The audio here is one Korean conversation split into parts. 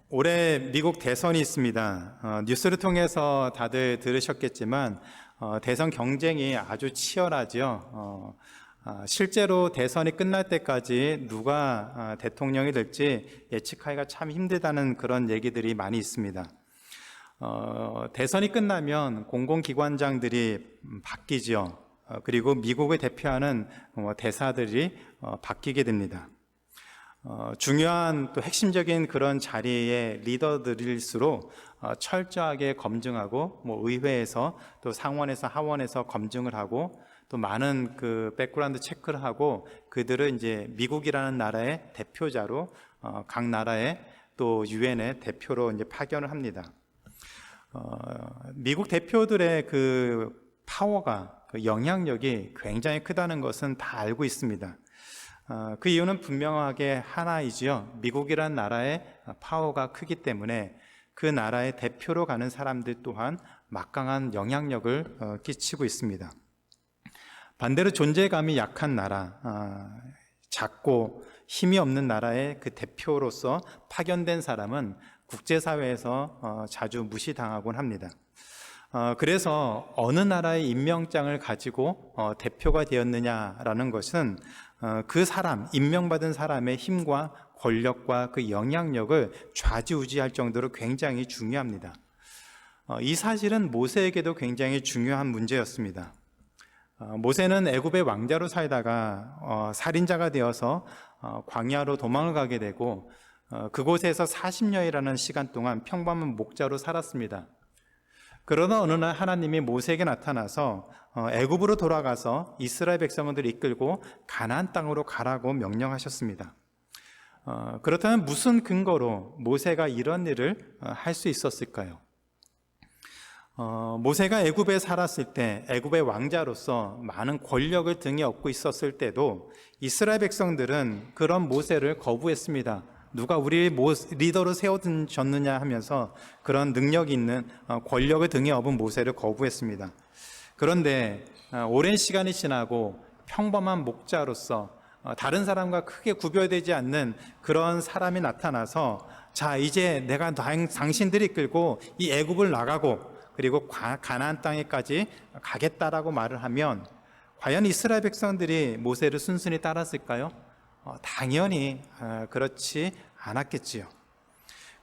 올해 미국 대선이 있습니다. 뉴스를 통해서 다들 들으셨겠지만 대선 경쟁이 아주 치열하죠. 실제로 대선이 끝날 때까지 누가 대통령이 될지 예측하기가 참 힘들다는 그런 얘기들이 많이 있습니다. 대선이 끝나면 공공기관장들이 바뀌죠. 그리고 미국을 대표하는 대사들이 바뀌게 됩니다. 중요한 또 핵심적인 그런 자리의 리더들일수록 철저하게 검증하고 의회에서 또 상원에서 하원에서 검증을 하고 또 많은 그 백그라운드 체크를 하고 그들을 이제 미국이라는 나라의 대표자로 각 나라의 또 유엔의 대표로 이제 파견을 합니다. 미국 대표들의 그 파워가 그 영향력이 굉장히 크다는 것은 다 알고 있습니다. 그 이유는 분명하게 하나이지요. 미국이란 나라의 파워가 크기 때문에 그 나라의 대표로 가는 사람들 또한 막강한 영향력을 끼치고 있습니다. 반대로 존재감이 약한 나라, 작고 힘이 없는 나라의 그 대표로서 파견된 사람은 국제사회에서 자주 무시당하곤 합니다. 그래서 어느 나라의 임명장을 가지고 대표가 되었느냐라는 것은 그 사람, 임명받은 사람의 힘과 권력과 그 영향력을 좌지우지할 정도로 굉장히 중요합니다. 이 사실은 모세에게도 굉장히 중요한 문제였습니다. 모세는 애굽의 왕자로 살다가 살인자가 되어서 광야로 도망을 가게 되고 그곳에서 40년이라는 시간 동안 평범한 목자로 살았습니다. 그러나 어느 날 하나님이 모세에게 나타나서 애굽으로 돌아가서 이스라엘 백성들을 이끌고 가나안 땅으로 가라고 명령하셨습니다. 그렇다면 무슨 근거로 모세가 이런 일을 할 수 있었을까요? 모세가 애굽에 살았을 때 애굽의 왕자로서 많은 권력을 등에 업고 있었을 때도 이스라엘 백성들은 그런 모세를 거부했습니다. 누가 우리 리더로 세워줬느냐 하면서 그런 능력 있는 권력을 등에 업은 모세를 거부했습니다. 그런데 오랜 시간이 지나고 평범한 목자로서 다른 사람과 크게 구별되지 않는 그런 사람이 나타나서 자, 이제 내가 당신들이 이끌고 이 애굽을 나가고 그리고 가나안 땅에까지 가겠다라고 말을 하면 과연 이스라엘 백성들이 모세를 순순히 따랐을까요? 당연히 그렇지 않았겠지요.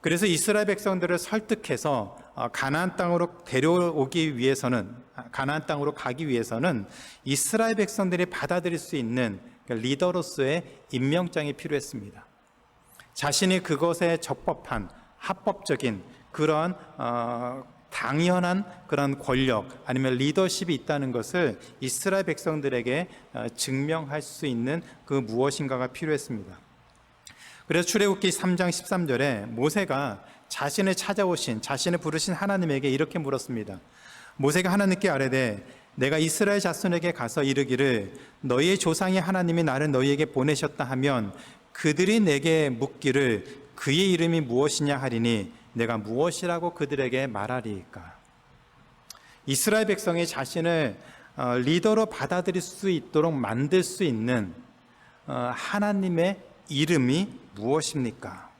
그래서 이스라엘 백성들을 설득해서 가나안 땅으로 데려오기 위해서는, 가나안 땅으로 가기 위해서는 이스라엘 백성들이 받아들일 수 있는 리더로서의 임명장이 필요했습니다. 자신이 그것에 적법한 합법적인 그런 당연한 그런 권력 아니면 리더십이 있다는 것을 이스라엘 백성들에게 증명할 수 있는 그 무엇인가가 필요했습니다. 그래서 출애굽기 3장 13절에 모세가 자신을 찾아오신, 자신을 부르신 하나님에게 이렇게 물었습니다. 모세가 하나님께 아뢰되 내가 이스라엘 자손에게 가서 이르기를 너희의 조상의 하나님이 나를 너희에게 보내셨다 하면 그들이 내게 묻기를 그의 이름이 무엇이냐 하리니 내가 무엇이라고 그들에게 말하리이까. 이스라엘 백성이 자신을 리더로 받아들일 수 있도록 만들 수 있는 하나님의 이름이 무엇입니까?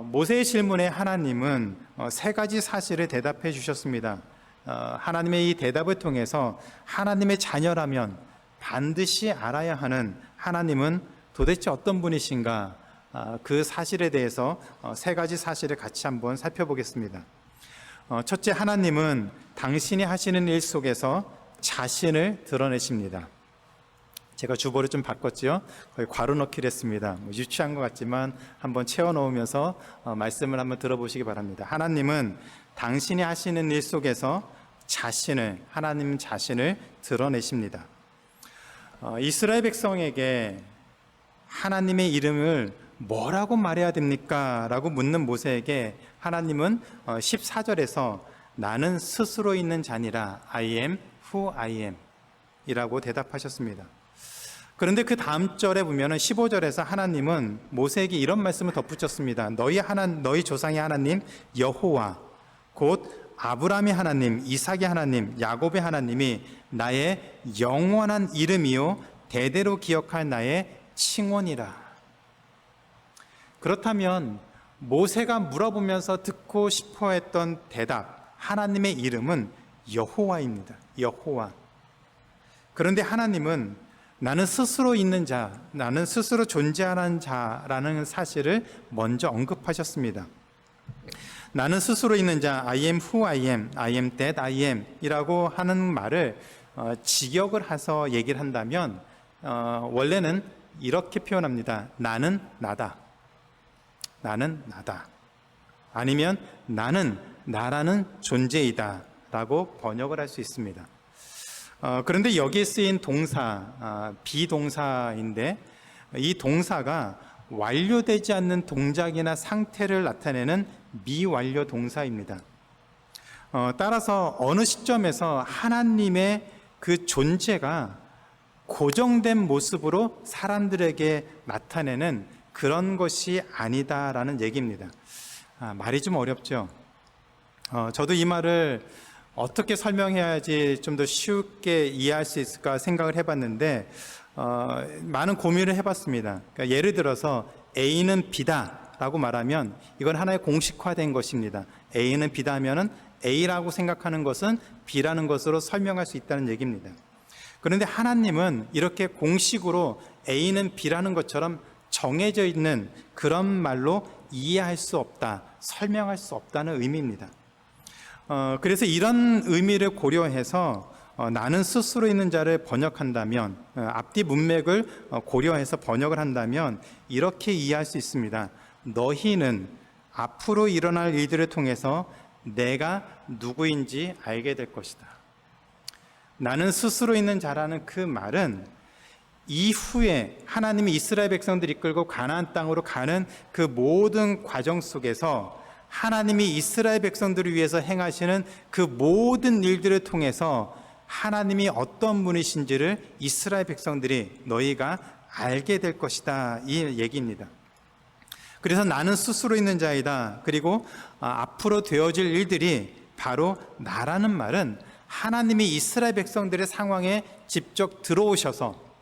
모세의 질문에 하나님은 세 가지 사실을 대답해 주셨습니다. 하나님의 이 대답을 통해서 하나님의 자녀라면 반드시 알아야 하는 하나님은 도대체 어떤 분이신가? 그 사실에 대해서 세 가지 사실을 같이 한번 살펴보겠습니다. 첫째, 하나님은 당신이 하시는 일 속에서 자신을 드러내십니다. 제가 주보를 좀 바꿨지요. 거의 괄호 넣기를 했습니다. 유치한 것 같지만 한번 채워 넣으면서 말씀을 한번 들어보시기 바랍니다. 하나님은 당신이 하시는 일 속에서 하나님 자신을 드러내십니다. 이스라엘 백성에게 하나님의 이름을 뭐라고 말해야 됩니까? 라고 묻는 모세에게 하나님은 14절에서 나는 스스로 있는 자니라 I am who I am 이라고 대답하셨습니다. 그런데 그 다음 절에 보면 15절에서 하나님은 모세에게 이런 말씀을 덧붙였습니다. 너희 조상의 하나님 여호와 곧 아브라함의 하나님, 이삭의 하나님, 야곱의 하나님이 나의 영원한 이름이요 대대로 기억할 나의 칭원이라. 그렇다면 모세가 물어보면서 듣고 싶어 했던 대답, 하나님의 이름은 여호와입니다. 여호와. 그런데 하나님은 나는 스스로 있는 자, 나는 스스로 존재하는 자라는 사실을 먼저 언급하셨습니다. 나는 스스로 있는 자, I am who I am that I am 이라고 하는 말을 직역을 해서 얘기를 한다면 원래는 이렇게 표현합니다. 나는 나다. 나는 나다. 아니면 나는 나라는 존재이다 라고 번역을 할 수 있습니다. 그런데 여기에 쓰인 동사, 비동사인데 이 동사가 완료되지 않는 동작이나 상태를 나타내는 미완료 동사입니다. 따라서 어느 시점에서 하나님의 그 존재가 고정된 모습으로 사람들에게 나타내는 그런 것이 아니다라는 얘기입니다. 말이 좀 어렵죠. 저도 이 말을 어떻게 설명해야지 좀 더 쉽게 이해할 수 있을까 생각을 해봤는데 많은 고민을 해봤습니다. 그러니까 예를 들어서 A는 B다라고 말하면 이건 하나의 공식화된 것입니다. A는 B다 하면은 A라고 생각하는 것은 B라는 것으로 설명할 수 있다는 얘기입니다. 그런데 하나님은 이렇게 공식으로 A는 B라는 것처럼 정해져 있는 그런 말로 이해할 수 없다, 설명할 수 없다는 의미입니다. 그래서 이런 의미를 고려해서 나는 스스로 있는 자를 번역한다면, 앞뒤 문맥을 고려해서 번역을 한다면 이렇게 이해할 수 있습니다. 너희는 앞으로 일어날 일들을 통해서 내가 누구인지 알게 될 것이다. 나는 스스로 있는 자라는 그 말은 이후에 하나님이 이스라엘 백성들 이끌고 가나안 땅으로 가는 그 모든 과정 속에서 하나님이 이스라엘 백성들을 위해서 행하시는 그 모든 일들을 통해서 하나님이 어떤 분이신지를 이스라엘 백성들이 너희가 알게 될 것이다, 이 얘기입니다. 그래서 나는 스스로 있는 자이다. 그리고 앞으로 되어질 일들이 바로 나라는 말은 하나님이 이스라엘 백성들의 상황에 직접 들어오셔서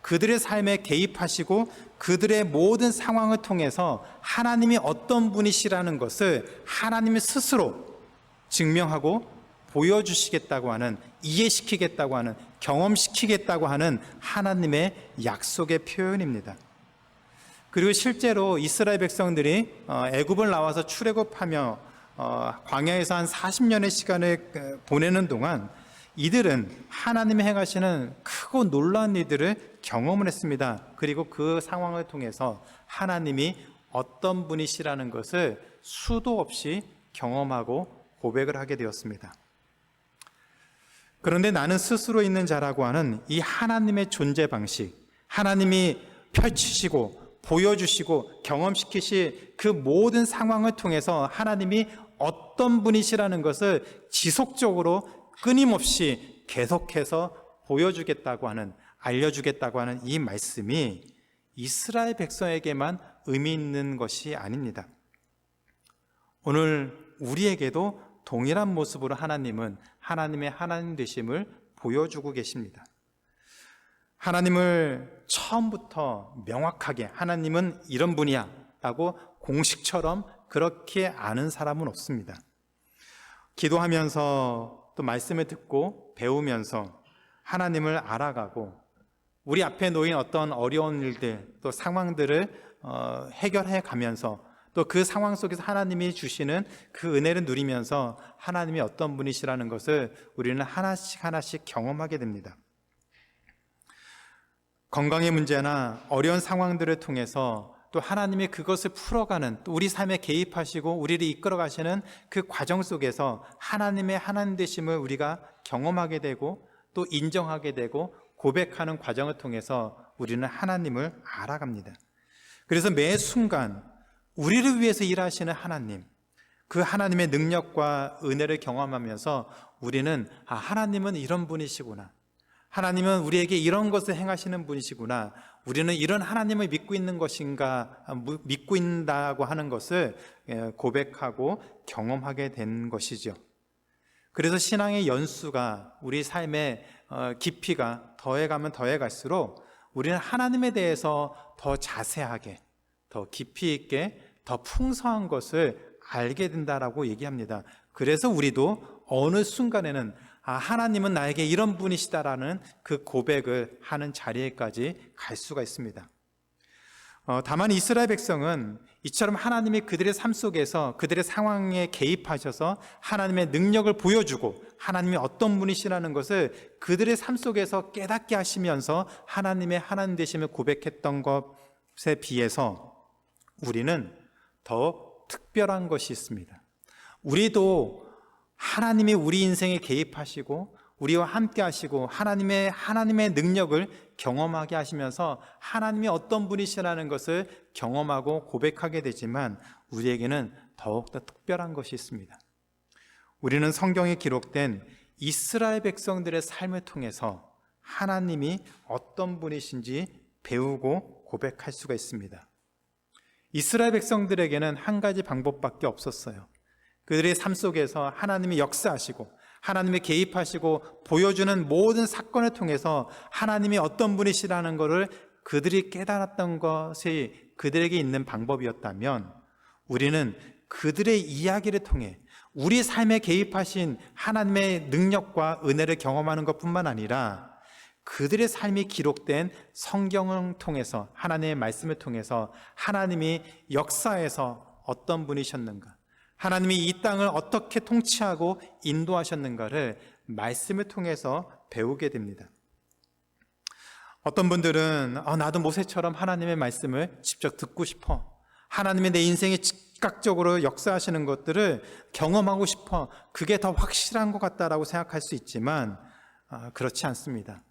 그들의 삶에 개입하시고 그들의 모든 상황을 통해서 하나님이 어떤 분이시라는 것을 하나님이 스스로 증명하고 보여주시겠다고 하는, 이해시키겠다고 하는, 경험시키겠다고 하는 하나님의 약속의 표현입니다. 그리고 실제로 이스라엘 백성들이 애굽을 나와서 출애굽하며 광야에서 한 40년의 시간을 보내는 동안 이들은 하나님이 행하시는 크고 놀라운 일들을 경험을 했습니다. 그리고 그 상황을 통해서 하나님이 어떤 분이시라는 것을 수도 없이 경험하고 고백을 하게 되었습니다. 그런데 나는 스스로 있는 자라고 하는 이 하나님의 존재 방식, 하나님이 펼치시고 보여주시고 경험시키실 그 모든 상황을 통해서 하나님이 어떤 분이시라는 것을 지속적으로 끊임없이 계속해서 보여주겠다고 하는, 알려주겠다고 하는 이 말씀이 이스라엘 백성에게만 의미 있는 것이 아닙니다. 오늘 우리에게도 동일한 모습으로 하나님은 하나님의 하나님 되심을 보여주고 계십니다. 하나님을 처음부터 명확하게 하나님은 이런 분이야 라고 공식처럼 그렇게 아는 사람은 없습니다. 기도하면서 또 말씀을 듣고 배우면서 하나님을 알아가고 우리 앞에 놓인 어떤 어려운 일들 또 상황들을 해결해 가면서 또 그 상황 속에서 하나님이 주시는 그 은혜를 누리면서 하나님이 어떤 분이시라는 것을 우리는 하나씩 하나씩 경험하게 됩니다. 건강의 문제나 어려운 상황들을 통해서 또 하나님이 그것을 풀어가는, 또 우리 삶에 개입하시고 우리를 이끌어 가시는 그 과정 속에서 하나님의 하나님 되심을 우리가 경험하게 되고 또 인정하게 되고 고백하는 과정을 통해서 우리는 하나님을 알아갑니다. 그래서 매 순간 우리를 위해서 일하시는 하나님, 그 하나님의 능력과 은혜를 경험하면서 우리는 하나님은 이런 분이시구나, 하나님은 우리에게 이런 것을 행하시는 분이시구나, 우리는 이런 하나님을 믿고 있는 것인가, 믿고 있다고 하는 것을 고백하고 경험하게 된 것이죠. 그래서 신앙의 연수가, 우리 삶의 깊이가 더해가면 더해갈수록 우리는 하나님에 대해서 더 자세하게, 더 깊이 있게 더 풍성한 것을 알게 된다라고 얘기합니다. 그래서 우리도 어느 순간에는 하나님은 나에게 이런 분이시다라는 그 고백을 하는 자리에까지 갈 수가 있습니다. 다만 이스라엘 백성은 이처럼 하나님이 그들의 삶 속에서 그들의 상황에 개입하셔서 하나님의 능력을 보여주고 하나님이 어떤 분이시라는 것을 그들의 삶 속에서 깨닫게 하시면서 하나님의 하나님 되심을 고백했던 것에 비해서 우리는 더 특별한 것이 있습니다. 우리도 하나님이 우리 인생에 개입하시고 우리와 함께 하시고 하나님의 능력을 경험하게 하시면서 하나님이 어떤 분이시라는 것을 경험하고 고백하게 되지만 우리에게는 더욱더 특별한 것이 있습니다. 우리는 성경에 기록된 이스라엘 백성들의 삶을 통해서 하나님이 어떤 분이신지 배우고 고백할 수가 있습니다. 이스라엘 백성들에게는 한 가지 방법밖에 없었어요. 그들의 삶 속에서 하나님이 역사하시고 하나님이 개입하시고 보여주는 모든 사건을 통해서 하나님이 어떤 분이시라는 것을 그들이 깨달았던 것이 그들에게 있는 방법이었다면 우리는 그들의 이야기를 통해 우리 삶에 개입하신 하나님의 능력과 은혜를 경험하는 것뿐만 아니라 그들의 삶이 기록된 성경을 통해서 하나님의 말씀을 통해서 하나님이 역사에서 어떤 분이셨는가, 하나님이 이 땅을 어떻게 통치하고 인도하셨는가를 말씀을 통해서 배우게 됩니다. 어떤 분들은 나도 모세처럼 하나님의 말씀을 직접 듣고 싶어, 하나님이 내 인생에 즉각적으로 역사하시는 것들을 경험하고 싶어, 그게 더 확실한 것 같다라고 생각할 수 있지만 그렇지 않습니다.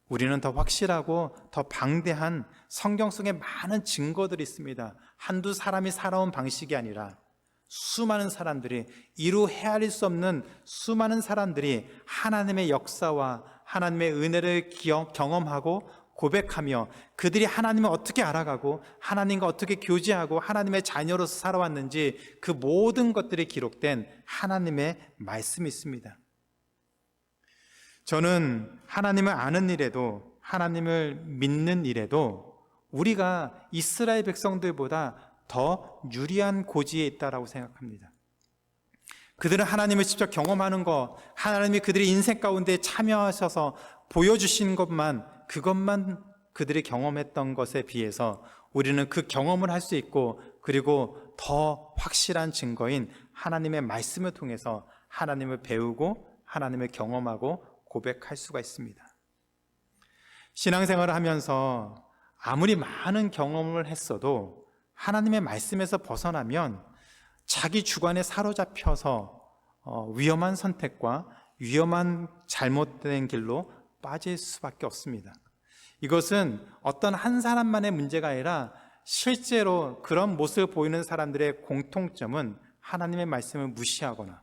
우리는 더 확실하고 더 방대한 성경 속에 많은 증거들이 있습니다. 한두 사람이 살아온 방식이 아니라 수많은 사람들이, 이루 헤아릴 수 없는 수많은 사람들이 하나님의 역사와 하나님의 은혜를 경험하고 고백하며 그들이 하나님을 어떻게 알아가고 하나님과 어떻게 교제하고 하나님의 자녀로서 살아왔는지 그 모든 것들이 기록된 하나님의 말씀이 있습니다. 저는 하나님을 아는 일에도 하나님을 믿는 일에도 우리가 이스라엘 백성들보다 더 유리한 고지에 있다라고 생각합니다. 그들은 하나님을 직접 경험하는 것, 하나님이 그들의 인생 가운데 참여하셔서 보여주신 그것만 그들이 경험했던 것에 비해서 우리는 그 경험을 할 수 있고 그리고 더 확실한 증거인 하나님의 말씀을 통해서 하나님을 배우고 하나님을 경험하고 고백할 수가 있습니다. 신앙생활을 하면서 아무리 많은 경험을 했어도 하나님의 말씀에서 벗어나면 자기 주관에 사로잡혀서 위험한 선택과 위험한 잘못된 길로 빠질 수밖에 없습니다. 이것은 어떤 한 사람만의 문제가 아니라 실제로 그런 모습을 보이는 사람들의 공통점은 하나님의 말씀을 무시하거나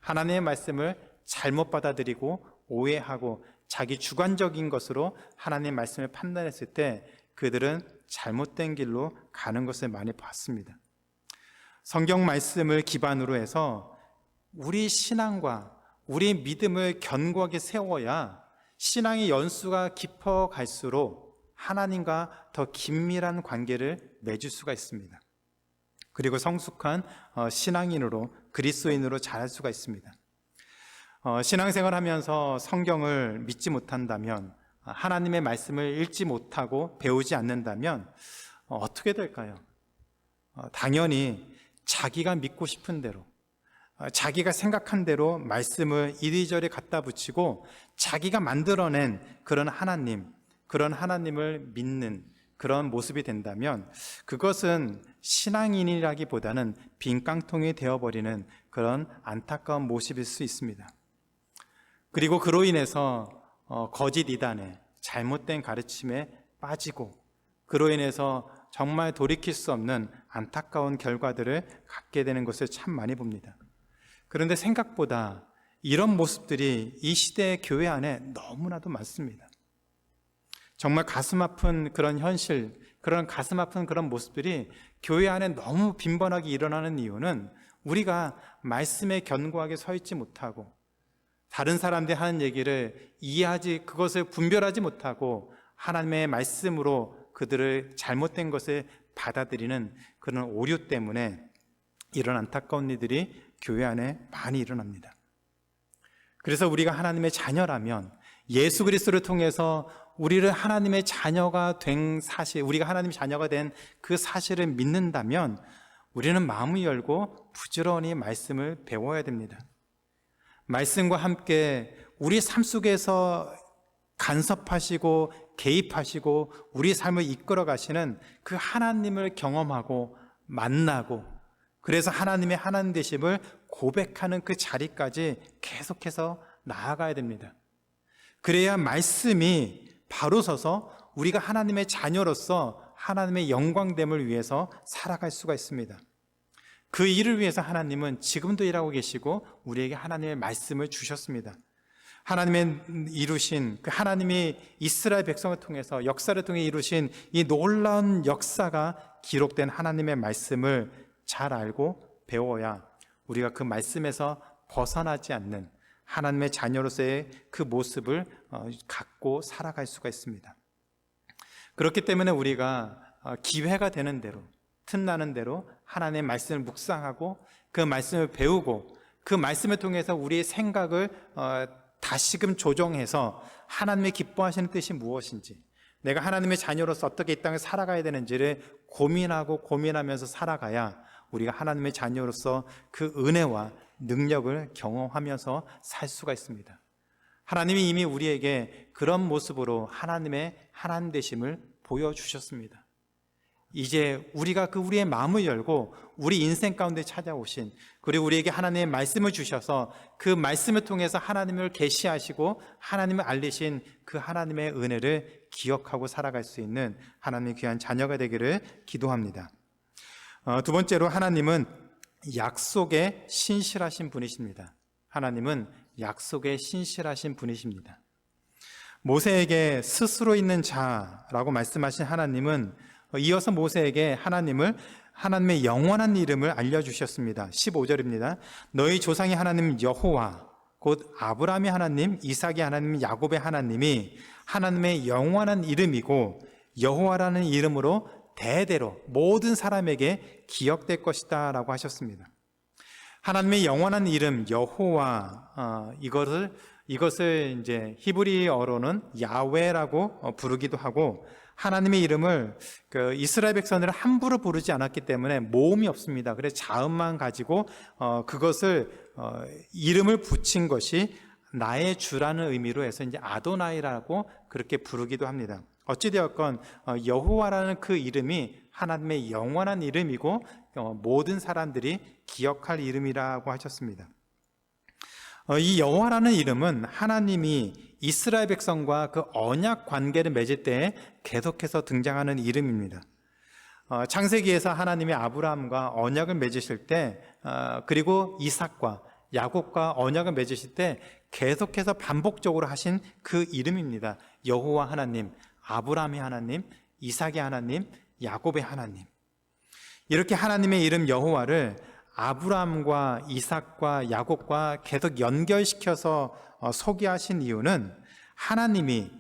하나님의 말씀을 잘못 받아들이고 오해하고 자기 주관적인 것으로 하나님의 말씀을 판단했을 때 그들은 잘못된 길로 가는 것을 많이 봤습니다. 성경 말씀을 기반으로 해서 우리 신앙과 우리 믿음을 견고하게 세워야 신앙의 연수가 깊어갈수록 하나님과 더 긴밀한 관계를 맺을 수가 있습니다. 그리고 성숙한 신앙인으로 그리스도인으로 자랄 수가 있습니다. 신앙생활 하면서 성경을 믿지 못한다면, 하나님의 말씀을 읽지 못하고 배우지 않는다면 어떻게 될까요? 당연히 자기가 믿고 싶은 대로, 자기가 생각한 대로 말씀을 이리저리 갖다 붙이고 자기가 만들어낸 그런 하나님을 믿는 그런 모습이 된다면 그것은 신앙인이라기보다는 빈 깡통이 되어버리는 그런 안타까운 모습일 수 있습니다. 그리고 그로 인해서 거짓 이단에 잘못된 가르침에 빠지고 그로 인해서 정말 돌이킬 수 없는 안타까운 결과들을 갖게 되는 것을 참 많이 봅니다. 그런데 생각보다 이런 모습들이 이 시대의 교회 안에 너무나도 많습니다. 정말 가슴 아픈 그런 현실, 그런 가슴 아픈 그런 모습들이 교회 안에 너무 빈번하게 일어나는 이유는 우리가 말씀에 견고하게 서 있지 못하고 다른 사람들이 하는 얘기를 그것을 분별하지 못하고 하나님의 말씀으로 그들을 잘못된 것을 받아들이는 그런 오류 때문에 이런 안타까운 일들이 교회 안에 많이 일어납니다. 그래서 우리가 하나님의 자녀라면 예수 그리스도를 통해서 우리를 하나님의 자녀가 된 사실, 우리가 하나님의 자녀가 된 그 사실을 믿는다면 우리는 마음을 열고 부지런히 말씀을 배워야 됩니다. 말씀과 함께 우리 삶 속에서 간섭하시고 개입하시고 우리 삶을 이끌어 가시는 그 하나님을 경험하고 만나고, 그래서 하나님의 하나님 되심을 고백하는 그 자리까지 계속해서 나아가야 됩니다. 그래야 말씀이 바로 서서 우리가 하나님의 자녀로서 하나님의 영광됨을 위해서 살아갈 수가 있습니다. 그 일을 위해서 하나님은 지금도 일하고 계시고 우리에게 하나님의 말씀을 주셨습니다. 하나님의 이루신, 그 하나님이 이스라엘 백성을 통해서 역사를 통해 이루신 이 놀라운 역사가 기록된 하나님의 말씀을 잘 알고 배워야 우리가 그 말씀에서 벗어나지 않는 하나님의 자녀로서의 그 모습을 갖고 살아갈 수가 있습니다. 그렇기 때문에 우리가 기회가 되는 대로, 틈나는 대로 하나님의 말씀을 묵상하고 그 말씀을 배우고 그 말씀을 통해서 우리의 생각을 다시금 조정해서 하나님의 기뻐하시는 뜻이 무엇인지, 내가 하나님의 자녀로서 어떻게 이 땅을 살아가야 되는지를 고민하면서 살아가야 우리가 하나님의 자녀로서 그 은혜와 능력을 경험하면서 살 수가 있습니다. 하나님이 이미 우리에게 그런 모습으로 하나님의 하나님 되심을 보여주셨습니다. 이제 우리가 우리의 마음을 열고 우리 인생 가운데 찾아오신, 그리고 우리에게 하나님의 말씀을 주셔서 그 말씀을 통해서 하나님을 계시하시고 하나님을 알리신 그 하나님의 은혜를 기억하고 살아갈 수 있는 하나님의 귀한 자녀가 되기를 기도합니다. 두 번째로, 하나님은 약속에 신실하신 분이십니다. 하나님은 약속에 신실하신 분이십니다. 모세에게 스스로 있는 자라고 말씀하신 하나님은 이어서 모세에게 하나님의 영원한 이름을 알려주셨습니다. 15절입니다. 너희 조상의 하나님 여호와, 곧 아브라함의 하나님, 이삭의 하나님, 야곱의 하나님이 하나님의 영원한 이름이고 여호와라는 이름으로 대대로 모든 사람에게 기억될 것이다 라고 하셨습니다. 하나님의 영원한 이름 여호와, 이것을 이제 히브리어로는 야훼라고 부르기도 하고, 하나님의 이름을 이스라엘 백성들은 함부로 부르지 않았기 때문에 모음이 없습니다. 그래서 자음만 가지고 그것을 이름을 붙인 것이 나의 주라는 의미로 해서 이제 아도나이라고 그렇게 부르기도 합니다. 어찌되었건 여호와라는 그 이름이 하나님의 영원한 이름이고 모든 사람들이 기억할 이름이라고 하셨습니다. 이 여호와라는 이름은 하나님이 이스라엘 백성과 그 언약 관계를 맺을 때 계속해서 등장하는 이름입니다. 창세기에서 하나님이 아브라함과 언약을 맺으실 때, 그리고 이삭과 야곱과 언약을 맺으실 때 계속해서 반복적으로 하신 그 이름입니다. 여호와 하나님, 아브라함의 하나님, 이삭의 하나님, 야곱의 하나님. 이렇게 하나님의 이름 여호와를 아브라함과 이삭과 야곱과 계속 연결시켜서 소개하신 이유는 하나님이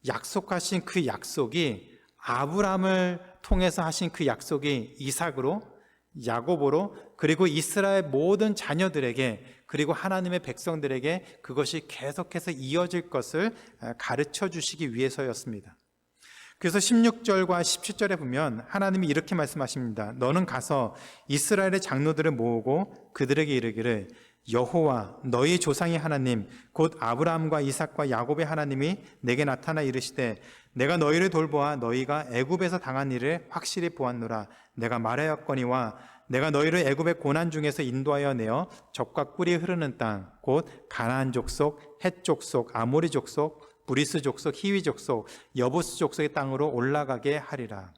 약속하신 그 약속이 아브라함을 통해서 하신 그 약속이 이삭으로, 야곱으로, 그리고 이스라엘 모든 자녀들에게, 그리고 하나님의 백성들에게 그것이 계속해서 이어질 것을 가르쳐 주시기 위해서였습니다. 그래서 16절과 17절에 보면 하나님이 이렇게 말씀하십니다. 너는 가서 이스라엘의 장로들을 모으고 그들에게 이르기를 여호와 너희 조상의 하나님 곧 아브라함과 이삭과 야곱의 하나님이 내게 나타나 이르시되 내가 너희를 돌보아 너희가 애굽에서 당한 일을 확실히 보았노라. 내가 말하였거니와 내가 너희를 애굽의 고난 중에서 인도하여 내어 젖과 꿀이 흐르는 땅 곧 가나안 족속, 헷 족속, 아모리 족속, 브리스 족속, 히위 족속, 여부스 족속의 땅으로 올라가게 하리라.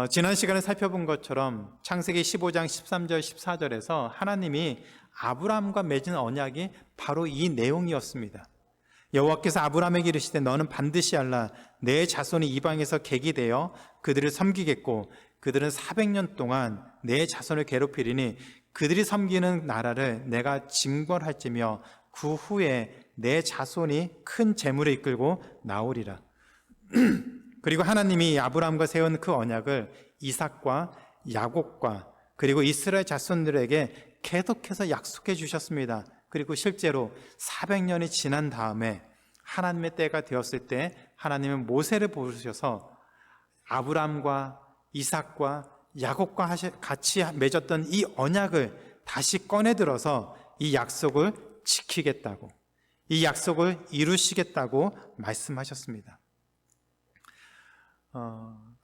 지난 시간에 살펴본 것처럼 창세기 15장 13절 14절에서 하나님이 아브라함과 맺은 언약이 바로 이 내용이었습니다. 여호와께서 아브라함에게 이르시되 너는 반드시 알라. 내 자손이 이방에서 객이 되어 그들을 섬기겠고 그들은 400년 동안 내 자손을 괴롭히리니 그들이 섬기는 나라를 내가 진멸할지며 그 후에 내 자손이 큰 재물을 이끌고 나오리라. 그리고 하나님이 아브라함과 세운 그 언약을 이삭과 야곱과 그리고 이스라엘 자손들에게 계속해서 약속해 주셨습니다. 그리고 실제로 400년이 지난 다음에 하나님의 때가 되었을 때 하나님은 모세를 부르셔서 아브라함과 이삭과 야곱과 같이 맺었던 이 언약을 다시 꺼내들어서 이 약속을 지키겠다고, 이 약속을 이루시겠다고 말씀하셨습니다.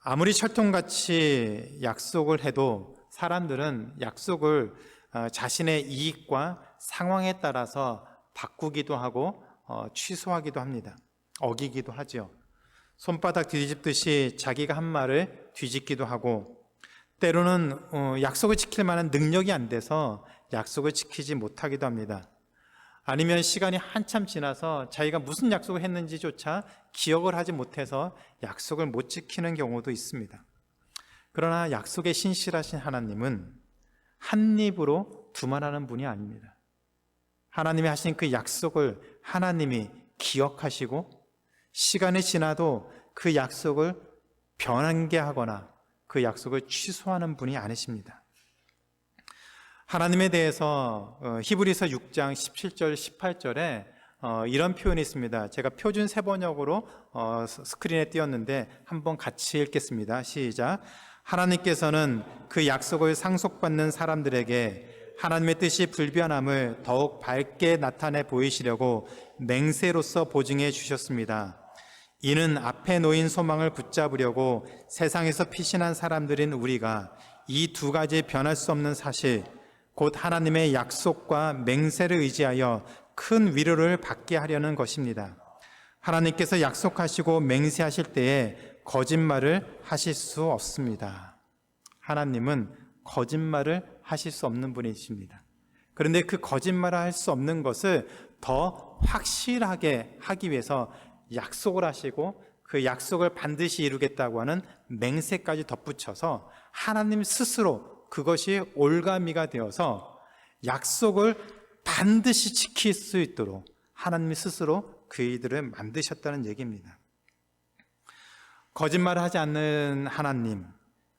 아무리 철통같이 약속을 해도 사람들은 약속을 자신의 이익과 상황에 따라서 바꾸기도 하고 취소하기도 합니다. 어기기도 하죠. 손바닥 뒤집듯이 자기가 한 말을 뒤집기도 하고, 때로는 약속을 지킬 만한 능력이 안 돼서 약속을 지키지 못하기도 합니다. 아니면 시간이 한참 지나서 자기가 무슨 약속을 했는지조차 기억을 하지 못해서 약속을 못 지키는 경우도 있습니다. 그러나 약속에 신실하신 하나님은 한 입으로 두말하는 분이 아닙니다. 하나님이 하신 그 약속을 하나님이 기억하시고 시간이 지나도 그 약속을 변하게 하거나 그 약속을 취소하는 분이 아니십니다. 하나님에 대해서 히브리서 6장 17절 18절에 이런 표현이 있습니다. 제가 표준 세번역으로 스크린에 띄웠는데 한번 같이 읽겠습니다. 시작. 하나님께서는 그 약속을 상속받는 사람들에게 하나님의 뜻이 불변함을 더욱 밝게 나타내 보이시려고 맹세로서 보증해 주셨습니다. 이는 앞에 놓인 소망을 붙잡으려고 세상에서 피신한 사람들인 우리가 이 두 가지 변할 수 없는 사실, 곧 하나님의 약속과 맹세를 의지하여 큰 위로를 받게 하려는 것입니다. 하나님께서 약속하시고 맹세하실 때에 거짓말을 하실 수 없습니다. 하나님은 거짓말을 하실 수 없는 분이십니다. 그런데 그 거짓말을 할 수 없는 것을 더 확실하게 하기 위해서 약속을 하시고 그 약속을 반드시 이루겠다고 하는 맹세까지 덧붙여서 하나님 스스로 그것이 올가미가 되어서 약속을 반드시 지킬 수 있도록 하나님 스스로 그이들을 만드셨다는 얘기입니다. 거짓말을 하지 않는 하나님,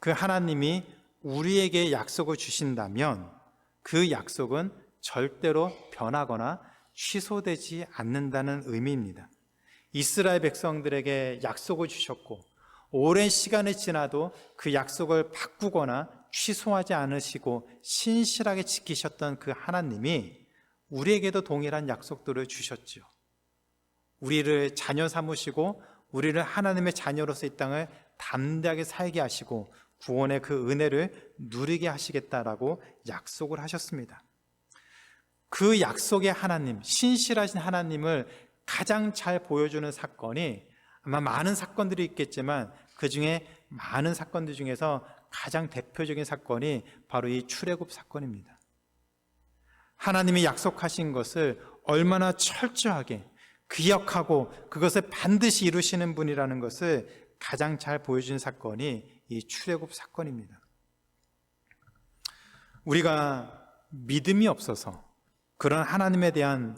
그 하나님이 우리에게 약속을 주신다면 그 약속은 절대로 변하거나 취소되지 않는다는 의미입니다. 이스라엘 백성들에게 약속을 주셨고 오랜 시간이 지나도 그 약속을 바꾸거나 취소하지 않으시고 신실하게 지키셨던 그 하나님이 우리에게도 동일한 약속들을 주셨죠. 우리를 자녀 삼으시고 우리를 하나님의 자녀로서 이 땅을 담대하게 살게 하시고 구원의 그 은혜를 누리게 하시겠다라고 약속을 하셨습니다. 그 약속의 하나님, 신실하신 하나님을 가장 잘 보여주는 사건이 아마 많은 사건들이 있겠지만 그 중에 많은 사건들 중에서 가장 대표적인 사건이 바로 이 출애굽 사건입니다. 하나님이 약속하신 것을 얼마나 철저하게 기억하고 그것을 반드시 이루시는 분이라는 것을 가장 잘 보여준 사건이 이 출애굽 사건입니다. 우리가 믿음이 없어서 그런 하나님에 대한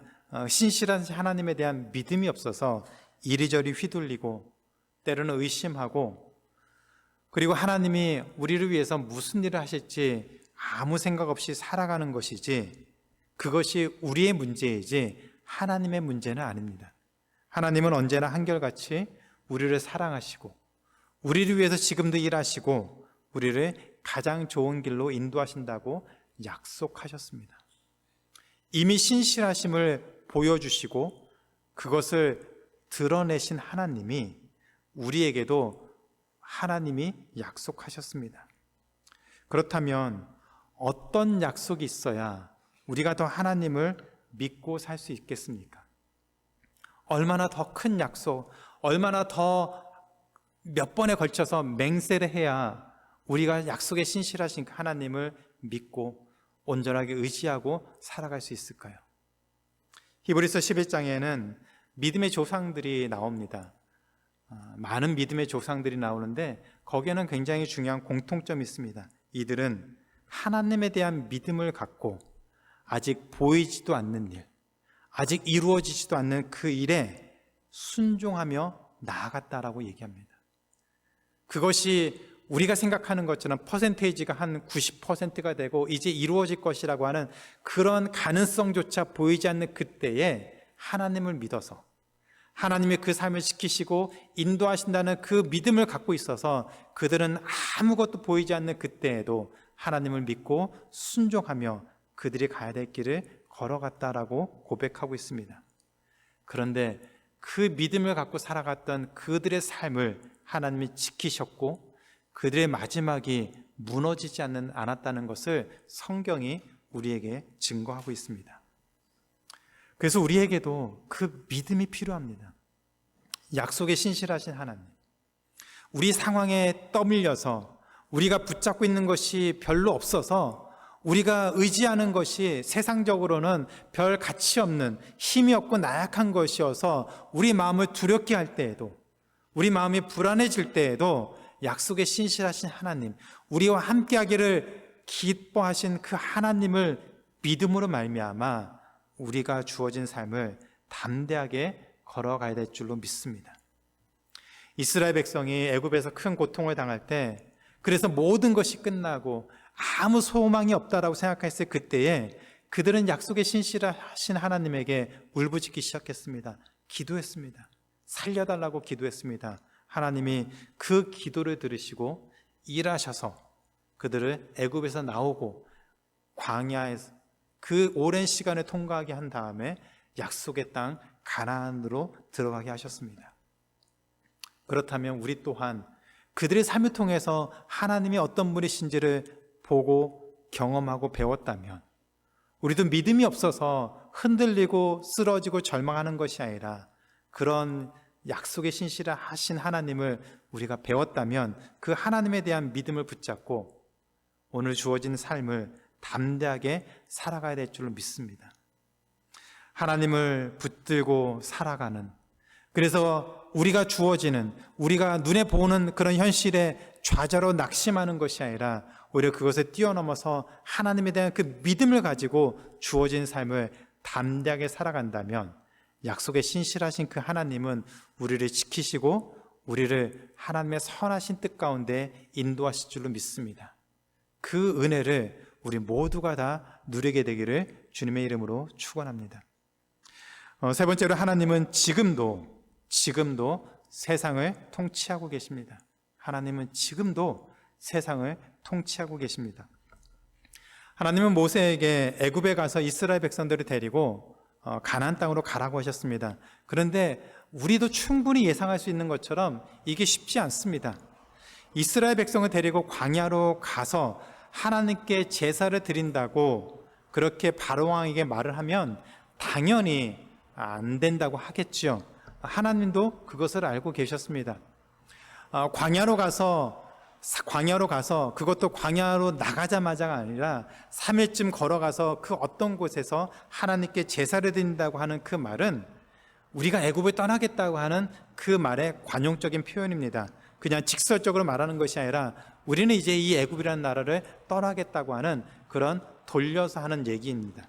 신실한 하나님에 대한 믿음이 없어서 이리저리 휘둘리고 때로는 의심하고 그리고 하나님이 우리를 위해서 무슨 일을 하실지 아무 생각 없이 살아가는 것이지 그것이 우리의 문제이지 하나님의 문제는 아닙니다. 하나님은 언제나 한결같이 우리를 사랑하시고 우리를 위해서 지금도 일하시고 우리를 가장 좋은 길로 인도하신다고 약속하셨습니다. 이미 신실하심을 보여주시고 그것을 드러내신 하나님이 우리에게도 하나님이 약속하셨습니다. 그렇다면 어떤 약속이 있어야 우리가 더 하나님을 믿고 살 수 있겠습니까? 얼마나 더 큰 약속, 얼마나 더 몇 번에 걸쳐서 맹세를 해야 우리가 약속에 신실하신 하나님을 믿고 온전하게 의지하고 살아갈 수 있을까요? 히브리서 11장에는 믿음의 조상들이 나옵니다. 많은 믿음의 조상들이 나오는데 거기에는 굉장히 중요한 공통점이 있습니다. 이들은 하나님에 대한 믿음을 갖고 아직 보이지도 않는 일, 아직 이루어지지도 않는 그 일에 순종하며 나아갔다라고 얘기합니다. 그것이 우리가 생각하는 것처럼 퍼센테이지가 한 90%가 되고 이제 이루어질 것이라고 하는 그런 가능성조차 보이지 않는 그때에 하나님을 믿어서 하나님의 그 삶을 지키시고 인도하신다는 그 믿음을 갖고 있어서 그들은 아무것도 보이지 않는 그때에도 하나님을 믿고 순종하며 그들이 가야 될 길을 걸어갔다라고 고백하고 있습니다. 그런데 그 믿음을 갖고 살아갔던 그들의 삶을 하나님이 지키셨고 그들의 마지막이 무너지지 않았다는 것을 성경이 우리에게 증거하고 있습니다. 그래서 우리에게도 그 믿음이 필요합니다. 약속에 신실하신 하나님, 우리 상황에 떠밀려서 우리가 붙잡고 있는 것이 별로 없어서 우리가 의지하는 것이 세상적으로는 별 가치 없는 힘이 없고 나약한 것이어서 우리 마음을 두렵게 할 때에도, 우리 마음이 불안해질 때에도 약속에 신실하신 하나님, 우리와 함께하기를 기뻐하신 그 하나님을 믿음으로 말미암아 우리가 주어진 삶을 담대하게 걸어가야 될 줄로 믿습니다. 이스라엘 백성이 애굽에서 큰 고통을 당할 때, 그래서 모든 것이 끝나고 아무 소망이 없다라고 생각했을 그때에 그들은 약속에 신실하신 하나님에게 울부짖기 시작했습니다. 기도했습니다. 살려달라고 기도했습니다. 하나님이 그 기도를 들으시고 일하셔서 그들을 애굽에서 나오고 광야에서 그 오랜 시간을 통과하게 한 다음에 약속의 땅 가나안으로 들어가게 하셨습니다. 그렇다면 우리 또한 그들의 삶을 통해서 하나님이 어떤 분이신지를 보고 경험하고 배웠다면 우리도 믿음이 없어서 흔들리고 쓰러지고 절망하는 것이 아니라 그런 약속에 신실하신 하나님을 우리가 배웠다면 그 하나님에 대한 믿음을 붙잡고 오늘 주어진 삶을 담대하게 살아가야 될 줄로 믿습니다. 하나님을 붙들고 살아가는, 그래서 우리가 주어지는, 우리가 눈에 보는 그런 현실에 좌절로 낙심하는 것이 아니라 오히려 그것을 뛰어넘어서 하나님에 대한 그 믿음을 가지고 주어진 삶을 담대하게 살아간다면 약속에 신실하신 그 하나님은 우리를 지키시고 우리를 하나님의 선하신 뜻 가운데 인도하실 줄로 믿습니다. 그 은혜를 우리 모두가 다 누리게 되기를 주님의 이름으로 축원합니다. 세 번째로 하나님은 지금도 세상을 통치하고 계십니다. 하나님은 지금도 세상을 통치하고 계십니다. 하나님은 모세에게 애굽에 가서 이스라엘 백성들을 데리고 가나안 땅으로 가라고 하셨습니다. 그런데 우리도 충분히 예상할 수 있는 것처럼 이게 쉽지 않습니다. 이스라엘 백성을 데리고 광야로 가서 하나님께 제사를 드린다고 그렇게 바로 왕에게 말을 하면 당연히 안 된다고 하겠죠. 하나님도 그것을 알고 계셨습니다. 광야로 가서 그것도 광야로 나가자마자가 아니라 3일쯤 걸어가서 그 어떤 곳에서 하나님께 제사를 드린다고 하는 그 말은 우리가 애굽을 떠나겠다고 하는 그 말의 관용적인 표현입니다. 그냥 직설적으로 말하는 것이 아니라 우리는 이제 이 애굽이라는 나라를 떠나겠다고 하는 그런 돌려서 하는 얘기입니다.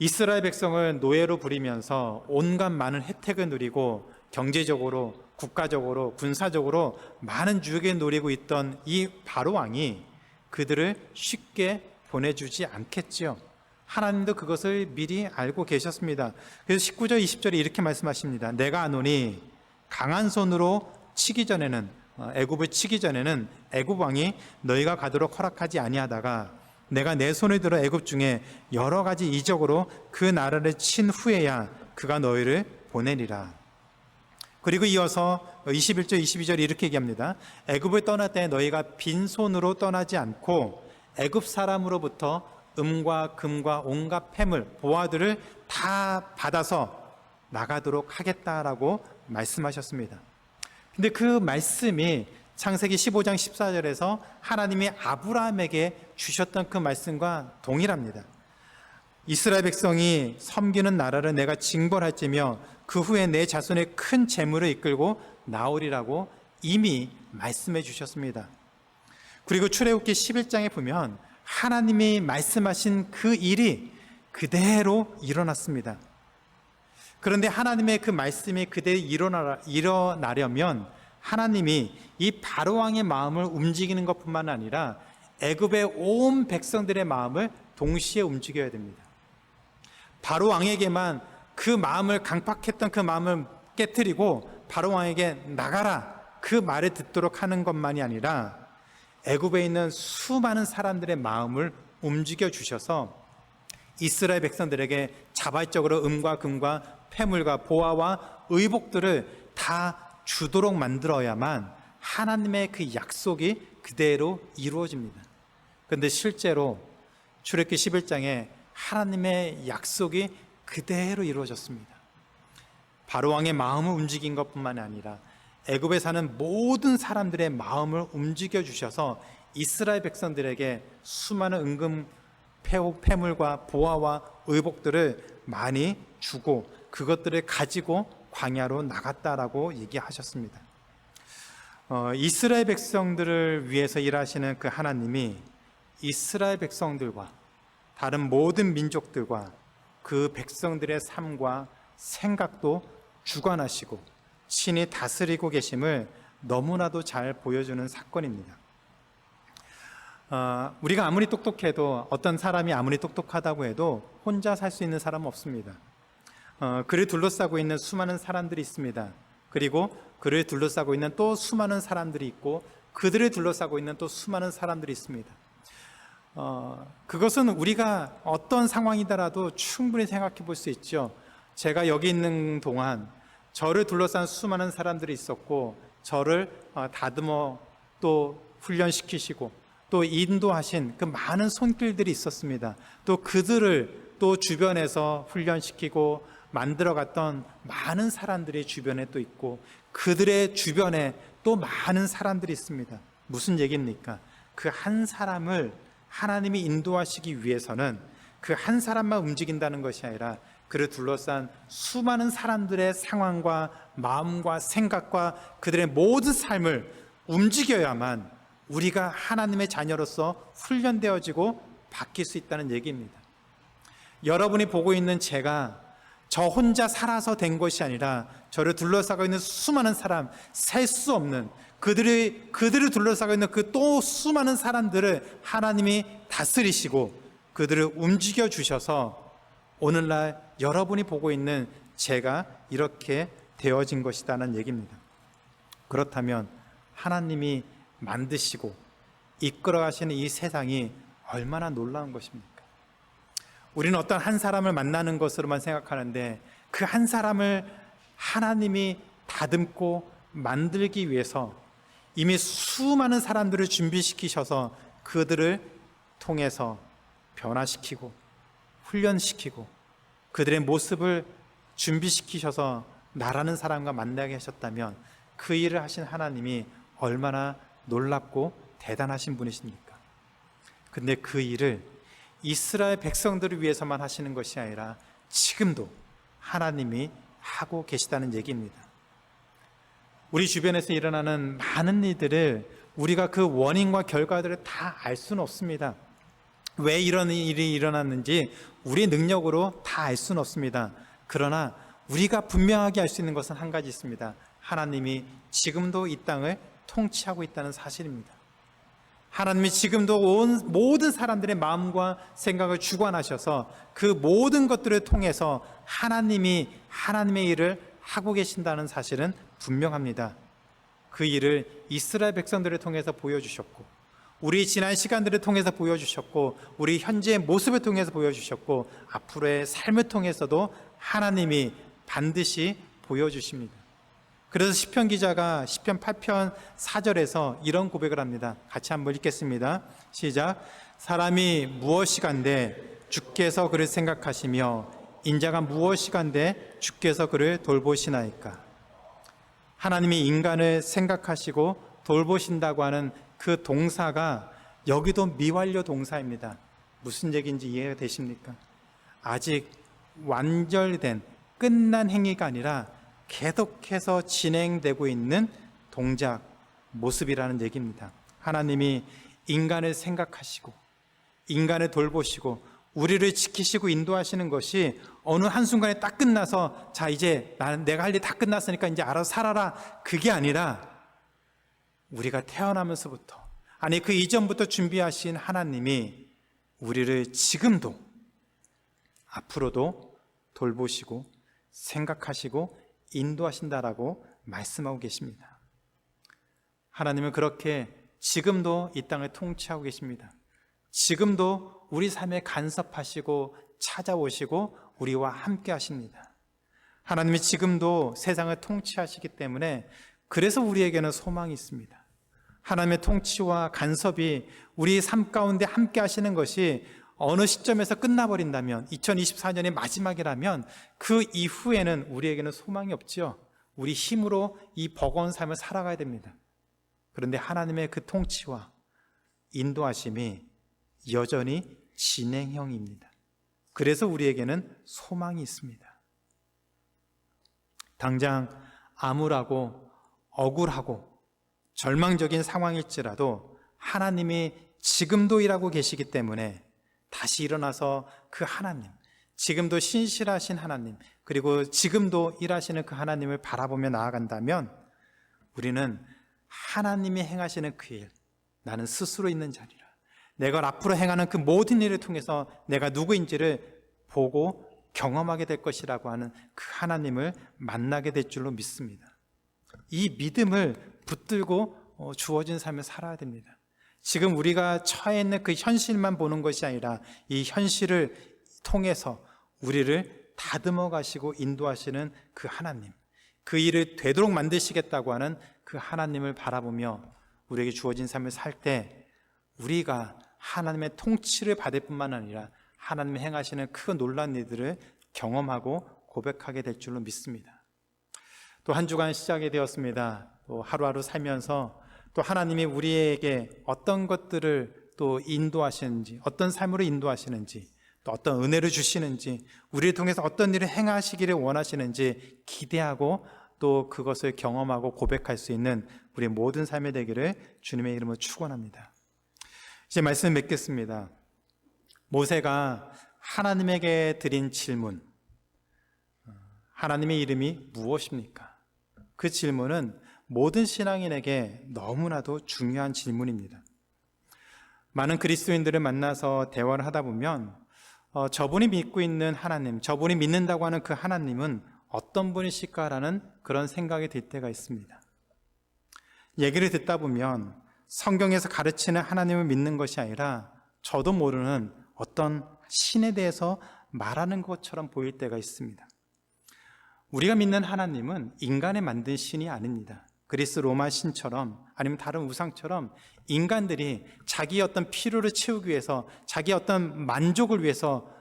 이스라엘 백성을 노예로 부리면서 온갖 많은 혜택을 누리고 경제적으로, 국가적으로, 군사적으로 많은 유익을 누리고 있던 이 바로 왕이 그들을 쉽게 보내주지 않겠지요. 하나님도 그것을 미리 알고 계셨습니다. 그래서 19절 20절에 이렇게 말씀하십니다. 내가 아노니 강한 손으로 치기 전에는, 애굽을 치기 전에는 애굽 왕이 너희가 가도록 허락하지 아니하다가 내가 내 손을 들어 애굽 중에 여러 가지 이적으로 그 나라를 친 후에야 그가 너희를 보내리라. 그리고 이어서 21절 22절 이렇게 얘기합니다. 애굽을 떠날 때 너희가 빈손으로 떠나지 않고 애굽 사람으로부터 음과 금과 온갖 폐물, 보화들을 다 받아서 나가도록 하겠다라고 말씀하셨습니다. 근데 그 말씀이 창세기 15장 14절에서 하나님이 아브라함에게 주셨던 그 말씀과 동일합니다. 이스라엘 백성이 섬기는 나라를 내가 징벌할지며 그 후에 내 자손의 큰 재물을 이끌고 나오리라고 이미 말씀해 주셨습니다. 그리고 출애굽기 11장에 보면 하나님이 말씀하신 그 일이 그대로 일어났습니다. 그런데 하나님의 그 말씀이 그대로 일어나려면 하나님이 이 바로 왕의 마음을 움직이는 것뿐만 아니라 애굽의 온 백성들의 마음을 동시에 움직여야 됩니다. 바로 왕에게만 그 마음을 강팍했던 그 마음을 깨트리고 바로 왕에게 나가라 그 말을 듣도록 하는 것만이 아니라 애굽에 있는 수많은 사람들의 마음을 움직여 주셔서 이스라엘 백성들에게 자발적으로 금과 폐물과 보화와 의복들을 다 주도록 만들어야만 하나님의 그 약속이 그대로 이루어집니다. 그런데 실제로 출애굽기 11장에 하나님의 약속이 그대로 이루어졌습니다. 바로 왕의 마음을 움직인 것뿐만 아니라 애굽에 사는 모든 사람들의 마음을 움직여 주셔서 이스라엘 백성들에게 수많은 은금 폐물과 보화와 의복들을 많이 주고 그것들을 가지고 광야로 나갔다라고 얘기하셨습니다. 이스라엘 백성들을 위해서 일하시는 그 하나님이 이스라엘 백성들과 다른 모든 민족들과 그 백성들의 삶과 생각도 주관하시고 친히 다스리고 계심을 너무나도 잘 보여주는 사건입니다. 우리가 아무리 똑똑해도 어떤 사람이 아무리 똑똑하다고 해도 혼자 살 수 있는 사람은 없습니다. 그를 둘러싸고 있는 수많은 사람들이 있습니다. 그리고 그를 둘러싸고 있는 또 수많은 사람들이 있고 그들을 둘러싸고 있는 또 수많은 사람들이 있습니다. 그것은 우리가 어떤 상황이더라도 충분히 생각해 볼 수 있죠. 제가 여기 있는 동안 저를 둘러싼 수많은 사람들이 있었고 저를 다듬어 또 훈련시키시고 또 인도하신 그 많은 손길들이 있었습니다. 또 그들을 또 주변에서 훈련시키고 만들어갔던 많은 사람들이 주변에 또 있고 그들의 주변에 또 많은 사람들이 있습니다. 무슨 얘기입니까? 그 한 사람을 하나님이 인도하시기 위해서는 그 한 사람만 움직인다는 것이 아니라 그를 둘러싼 수많은 사람들의 상황과 마음과 생각과 그들의 모든 삶을 움직여야만 우리가 하나님의 자녀로서 훈련되어지고 바뀔 수 있다는 얘기입니다. 여러분이 보고 있는 제가 저 혼자 살아서 된 것이 아니라 저를 둘러싸고 있는 수많은 사람, 셀 수 없는 그들을 둘러싸고 있는 그 또 수많은 사람들을 하나님이 다스리시고 그들을 움직여 주셔서 오늘날 여러분이 보고 있는 제가 이렇게 되어진 것이다는 얘기입니다. 그렇다면 하나님이 만드시고 이끌어 가시는 이 세상이 얼마나 놀라운 것입니까? 우리는 어떤 한 사람을 만나는 것으로만 생각하는데 그 한 사람을 하나님이 다듬고 만들기 위해서 이미 수많은 사람들을 준비시키셔서 그들을 통해서 변화시키고 훈련시키고 그들의 모습을 준비시키셔서 나라는 사람과 만나게 하셨다면 그 일을 하신 하나님이 얼마나 놀랍고 대단하신 분이십니까? 근데 그 일을 이스라엘 백성들을 위해서만 하시는 것이 아니라 지금도 하나님이 하고 계시다는 얘기입니다. 우리 주변에서 일어나는 많은 일들을 우리가 그 원인과 결과들을 다 알 수는 없습니다. 왜 이런 일이 일어났는지 우리의 능력으로 다 알 수는 없습니다. 그러나 우리가 분명하게 알 수 있는 것은 한 가지 있습니다. 하나님이 지금도 이 땅을 통치하고 있다는 사실입니다. 하나님이 지금도 모든 사람들의 마음과 생각을 주관하셔서 그 모든 것들을 통해서 하나님이 하나님의 일을 하고 계신다는 사실은 분명합니다. 그 일을 이스라엘 백성들을 통해서 보여주셨고 우리 지난 시간들을 통해서 보여주셨고 우리 현재의 모습을 통해서 보여주셨고 앞으로의 삶을 통해서도 하나님이 반드시 보여주십니다. 그래서 시편 기자가 시편 8편 4절에서 이런 고백을 합니다. 같이 한번 읽겠습니다. 시작. 사람이 무엇이간데 주께서 그를 생각하시며 인자가 무엇이간데 주께서 그를 돌보시나이까. 하나님이 인간을 생각하시고 돌보신다고 하는 그 동사가 여기도 미완료 동사입니다. 무슨 얘기인지 이해가 되십니까? 아직 완결된 끝난 행위가 아니라 계속해서 진행되고 있는 동작, 모습이라는 얘기입니다. 하나님이 인간을 생각하시고 인간을 돌보시고 우리를 지키시고 인도하시는 것이 어느 한순간에 딱 끝나서 자 이제 내가 할 일 다 끝났으니까 이제 알아서 살아라, 그게 아니라 우리가 태어나면서부터, 아니 그 이전부터 준비하신 하나님이 우리를 지금도 앞으로도 돌보시고 생각하시고 인도하신다라고 말씀하고 계십니다. 하나님은 그렇게 지금도 이 땅을 통치하고 계십니다. 지금도 우리 삶에 간섭하시고 찾아오시고 우리와 함께 하십니다. 하나님이 지금도 세상을 통치하시기 때문에 그래서 우리에게는 소망이 있습니다. 하나님의 통치와 간섭이 우리 삶 가운데 함께 하시는 것이 어느 시점에서 끝나버린다면, 2024년이 마지막이라면 그 이후에는 우리에게는 소망이 없지요. 우리 힘으로 이 버거운 삶을 살아가야 됩니다. 그런데 하나님의 그 통치와 인도하심이 여전히 진행형입니다. 그래서 우리에게는 소망이 있습니다. 당장 암울하고 억울하고 절망적인 상황일지라도 하나님이 지금도 일하고 계시기 때문에 다시 일어나서 그 하나님, 지금도 신실하신 하나님, 그리고 지금도 일하시는 그 하나님을 바라보며 나아간다면 우리는 하나님이 행하시는 그 일, 나는 스스로 있는 자리라, 내가 앞으로 행하는 그 모든 일을 통해서 내가 누구인지를 보고 경험하게 될 것이라고 하는 그 하나님을 만나게 될 줄로 믿습니다. 이 믿음을 붙들고 주어진 삶을 살아야 됩니다. 지금 우리가 처해 있는 그 현실만 보는 것이 아니라 이 현실을 통해서 우리를 다듬어 가시고 인도하시는 그 하나님, 그 일을 되도록 만드시겠다고 하는 그 하나님을 바라보며 우리에게 주어진 삶을 살 때 우리가 하나님의 통치를 받을 뿐만 아니라 하나님이 행하시는 그 놀라운 일들을 경험하고 고백하게 될 줄로 믿습니다. 또 한 주간 시작이 되었습니다. 또 하루하루 살면서 또 하나님이 우리에게 어떤 것들을 또 인도하시는지, 어떤 삶으로 인도하시는지, 또 어떤 은혜를 주시는지, 우리를 통해서 어떤 일을 행하시기를 원하시는지 기대하고 또 그것을 경험하고 고백할 수 있는 우리의 모든 삶이 되기를 주님의 이름으로 축원합니다. 이제 말씀을 맺겠습니다. 모세가 하나님에게 드린 질문, 하나님의 이름이 무엇입니까? 그 질문은 모든 신앙인에게 너무나도 중요한 질문입니다. 많은 그리스도인들을 만나서 대화를 하다 보면 저분이 믿고 있는 하나님, 저분이 믿는다고 하는 그 하나님은 어떤 분이실까라는 그런 생각이 들 때가 있습니다. 얘기를 듣다 보면 성경에서 가르치는 하나님을 믿는 것이 아니라 저도 모르는 어떤 신에 대해서 말하는 것처럼 보일 때가 있습니다. 우리가 믿는 하나님은 인간이 만든 신이 아닙니다. 그리스 로마 신처럼 아니면 다른 우상처럼 인간들이 자기의 어떤 필요를 채우기 위해서, 자기의 어떤 만족을 위해서,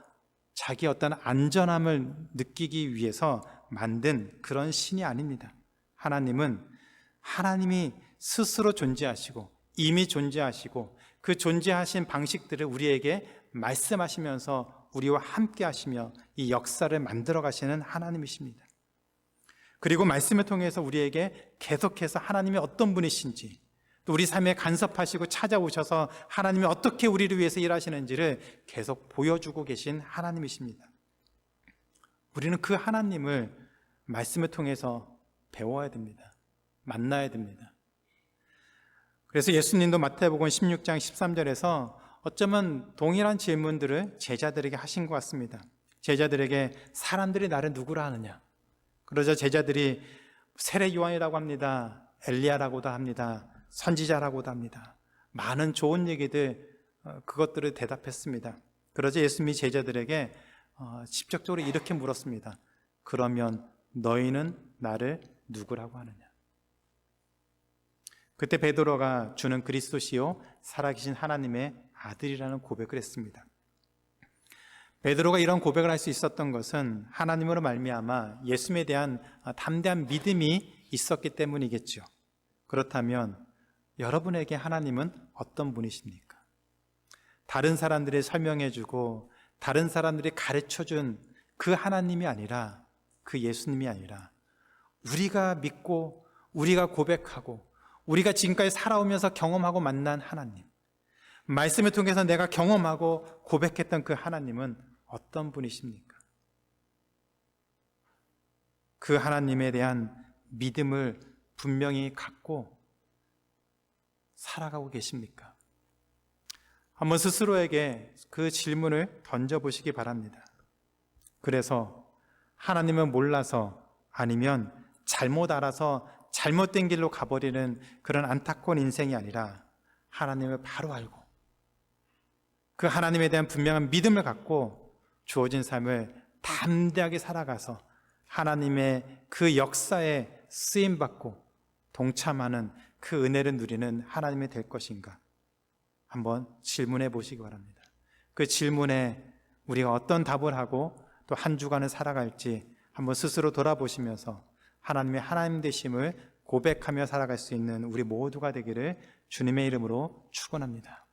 자기의 어떤 안전함을 느끼기 위해서 만든 그런 신이 아닙니다. 하나님은 하나님이 스스로 존재하시고 이미 존재하시고 그 존재하신 방식들을 우리에게 말씀하시면서 우리와 함께 하시며 이 역사를 만들어 가시는 하나님이십니다. 그리고 말씀을 통해서 우리에게 계속해서 하나님이 어떤 분이신지, 또 우리 삶에 간섭하시고 찾아오셔서 하나님이 어떻게 우리를 위해서 일하시는지를 계속 보여주고 계신 하나님이십니다. 우리는 그 하나님을 말씀을 통해서 배워야 됩니다. 만나야 됩니다. 그래서 예수님도 마태복음 16장 13절에서 어쩌면 동일한 질문들을 제자들에게 하신 것 같습니다. 제자들에게 사람들이 나를 누구라 하느냐? 그러자 제자들이 세례 요한이라고 합니다. 엘리야라고도 합니다. 선지자라고도 합니다. 많은 좋은 얘기들, 그것들을 대답했습니다. 그러자 예수님이 제자들에게 직접적으로 이렇게 물었습니다. 그러면 너희는 나를 누구라고 하느냐? 그때 베드로가 주는 그리스도시요 살아계신 하나님의 아들이라는 고백을 했습니다. 베드로가 이런 고백을 할 수 있었던 것은 하나님으로 말미암아 예수님에 대한 담대한 믿음이 있었기 때문이겠죠. 그렇다면 여러분에게 하나님은 어떤 분이십니까? 다른 사람들이 설명해주고 다른 사람들이 가르쳐준 그 하나님이 아니라, 그 예수님이 아니라 우리가 믿고 우리가 고백하고 우리가 지금까지 살아오면서 경험하고 만난 하나님, 말씀을 통해서 내가 경험하고 고백했던 그 하나님은 어떤 분이십니까? 그 하나님에 대한 믿음을 분명히 갖고 살아가고 계십니까? 한번 스스로에게 그 질문을 던져보시기 바랍니다. 그래서 하나님을 몰라서 아니면 잘못 알아서 잘못된 길로 가버리는 그런 안타까운 인생이 아니라 하나님을 바로 알고 그 하나님에 대한 분명한 믿음을 갖고 주어진 삶을 담대하게 살아가서 하나님의 그 역사에 쓰임받고 동참하는 그 은혜를 누리는 하나님이 될 것인가? 한번 질문해 보시기 바랍니다. 그 질문에 우리가 어떤 답을 하고 또 한 주간을 살아갈지 한번 스스로 돌아보시면서 하나님의 하나님 되심을 고백하며 살아갈 수 있는 우리 모두가 되기를 주님의 이름으로 축원합니다.